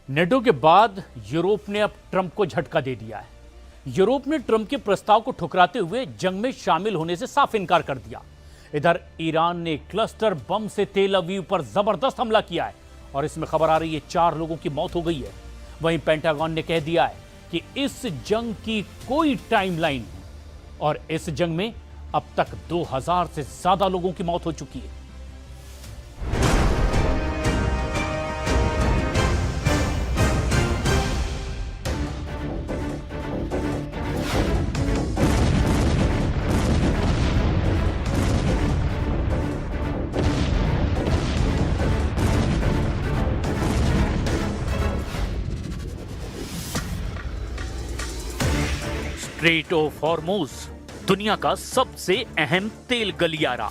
NATO के बाद Europe ने अब ट्रंप को झटका दे दिया है। यूरोप ने ट्रंप के प्रस्ताव को ठुकराते हुए जंग में शामिल होने से साफ इनकार कर दिया। इधर ईरान ने क्लस्टर बम से तेल अवीव पर जबरदस्त हमला किया है और इसमें खबर आ रही है 4 लोगों की मौत हो गई है। वहीं पेंटागन ने कह दिया है कि इस जंग की कोई टाइमलाइन नहीं और इस जंग में अब तक 2000 से ज्यादा लोगों की मौत हो चुकी है। स्ट्रेट ऑफ हॉर्मुज दुनिया का सबसे अहम तेल गलियारा।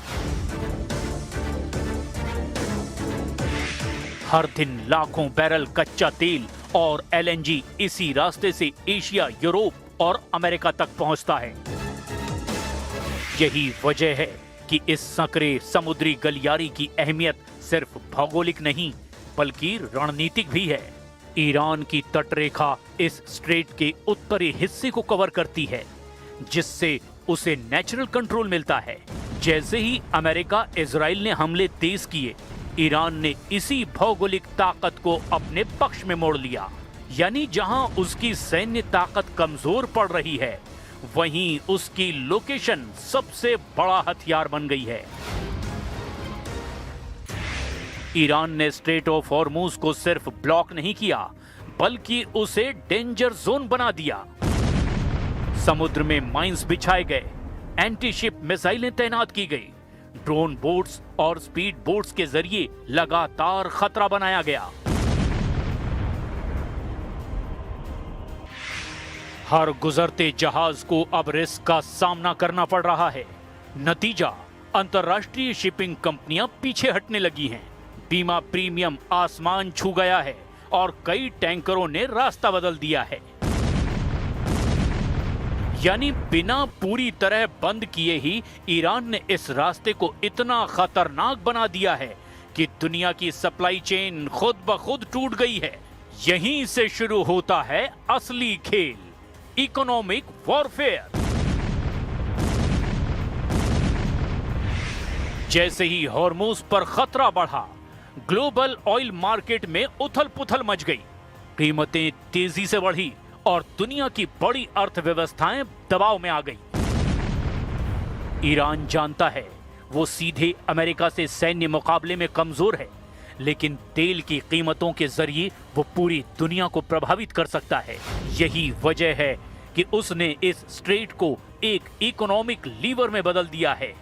हर दिन लाखों बैरल कच्चा तेल और एलएनजी इसी रास्ते से एशिया, यूरोप और अमेरिका तक पहुंचता है। यही वजह है कि इस संकरे समुद्री गलियारे की अहमियत सिर्फ भौगोलिक नहीं बल्कि रणनीतिक भी है। ईरान की तटरेखा इस स्ट्रेट के उत्तरी हिस्से को कवर करती है, जिससे उसे नेचुरल कंट्रोल मिलता है। जैसे ही अमेरिका इजराइल ने हमले तेज किए, ईरान ने इसी भौगोलिक ताकत को अपने पक्ष में मोड़ लिया। यानी जहां उसकी सैन्य ताकत कमजोर पड़ रही है, वहीं उसकी लोकेशन सबसे बड़ा हथियार बन गई है। ईरान ने स्ट्रेट ऑफ हॉर्मुज को सिर्फ ब्लॉक नहीं किया, बल्कि उसे डेंजर जोन बना दिया। समुद्र में माइंस बिछाए गए, एंटी शिप मिसाइलें तैनात की गई, ड्रोन बोट्स और स्पीड बोट्स के जरिए लगातार खतरा बनाया गया। हर गुजरते जहाज को अब रिस्क का सामना करना पड़ रहा है। नतीजा, अंतर्राष्ट्रीय शिपिंग कंपनियां पीछे हटने लगी हैं। बीमा प्रीमियम आसमान छू गया है और कई टैंकरों ने रास्ता बदल दिया है। यानी बिना पूरी तरह बंद किए ही ईरान ने इस रास्ते को इतना खतरनाक बना दिया है कि दुनिया की सप्लाई चेन खुद ब खुद टूट गई है। यहीं से शुरू होता है असली खेल, इकोनॉमिक वॉरफेयर। जैसे ही हॉर्मुज पर खतरा बढ़ा, ग्लोबल ऑयल मार्केट में उथल-पुथल मच गई। कीमतें तेजी से बढ़ी और दुनिया की बड़ी अर्थव्यवस्थाएं दबाव में आ गई। ईरान जानता है वो सीधे अमेरिका से सैन्य मुकाबले में कमजोर है, लेकिन तेल की कीमतों के जरिए वो पूरी दुनिया को प्रभावित कर सकता है। यही वजह है कि उसने इस स्ट्रेट को एक इकोनॉमिक लीवर में बदल दिया है।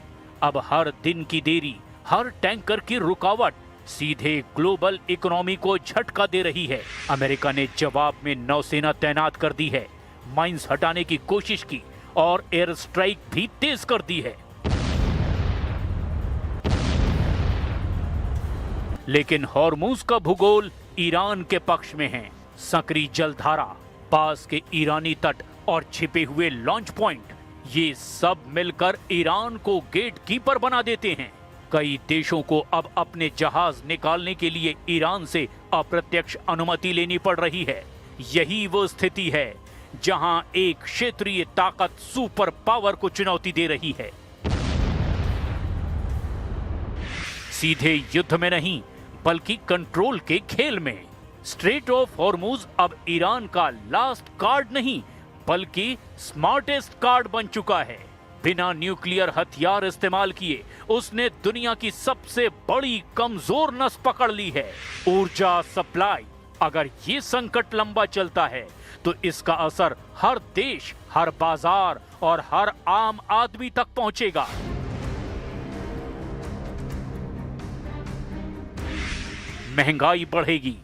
अब हर दिन की देरी, हर टैंकर की रुकावट सीधे ग्लोबल इकोनॉमी को झटका दे रही है। अमेरिका ने जवाब में नौसेना तैनात कर दी है, माइंस हटाने की कोशिश की और एयर स्ट्राइक भी तेज कर दी है। लेकिन हॉर्मुज का भूगोल ईरान के पक्ष में है। संकरी जलधारा, पास के ईरानी तट और छिपे हुए लॉन्च पॉइंट, ये सब मिलकर ईरान को गेट कीपर बना देते हैं। कई देशों को अब अपने जहाज निकालने के लिए ईरान से अप्रत्यक्ष अनुमति लेनी पड़ रही है। यही वो स्थिति है जहां एक क्षेत्रीय ताकत सुपर पावर को चुनौती दे रही है। सीधे युद्ध में नहीं बल्कि कंट्रोल के खेल में। स्ट्रेट ऑफ हॉर्मुज अब ईरान का लास्ट कार्ड नहीं बल्कि स्मार्टेस्ट कार्ड बन चुका है। बिना न्यूक्लियर हथियार इस्तेमाल किए उसने दुनिया की सबसे बड़ी कमजोर नस पकड़ ली है, ऊर्जा सप्लाई। अगर ये संकट लंबा चलता है तो इसका असर हर देश, हर बाजार और हर आम आदमी तक पहुंचेगा। महंगाई बढ़ेगी,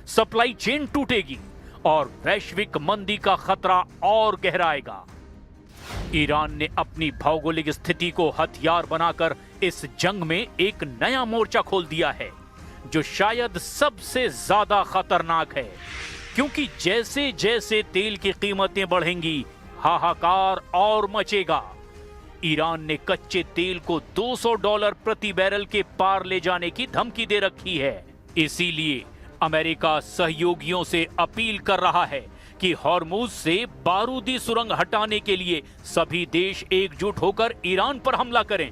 सप्लाई चेन टूटेगी और वैश्विक मंदी का खतरा और गहराएगा। ईरान ने अपनी भौगोलिक स्थिति को हथियार बनाकर इस जंग में एक नया मोर्चा खोल दिया है, जो शायद सबसे ज्यादा खतरनाक है। क्योंकि जैसे जैसे तेल की कीमतें बढ़ेंगी, हाहाकार और मचेगा। ईरान ने कच्चे तेल को $200 प्रति बैरल के पार ले जाने की धमकी दे रखी है। इसीलिए अमेरिका सहयोगियों से अपील कर रहा है कि हॉर्मुज से बारूदी सुरंग हटाने के लिए सभी देश एकजुट होकर ईरान पर हमला करें।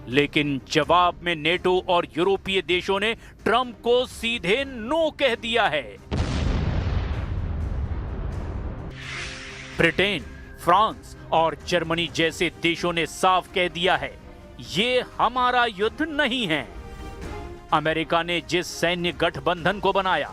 लेकिन जवाब में नेटो और यूरोपीय देशों ने ट्रंप को सीधे नो कह दिया है। ब्रिटेन, फ्रांस और जर्मनी जैसे देशों ने साफ कह दिया है, ये हमारा युद्ध नहीं है। अमेरिका ने जिस सैन्य गठबंधन को बनाया,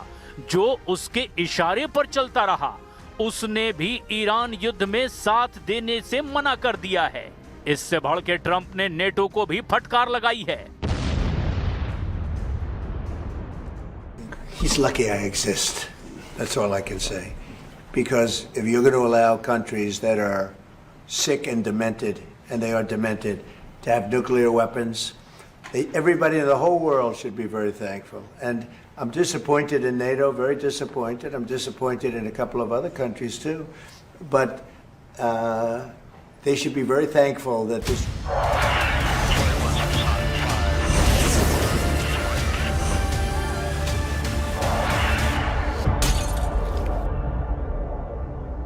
जो उसके इशारे पर चलता रहा, उसने भी ईरान युद्ध में साथ देने से मना कर दिया है। इससे बढ़ के ट्रंप ने नेटो को भी फटकार लगाई है। He's lucky I exist. That's all I can say. Because if you're going to allow countries that are sick and demented, and they are demented, to have nuclear weapons, everybody in the whole world should be very thankful. And I'm disappointed in NATO, very disappointed. I'm disappointed in a couple of other countries too. But they should be very thankful that this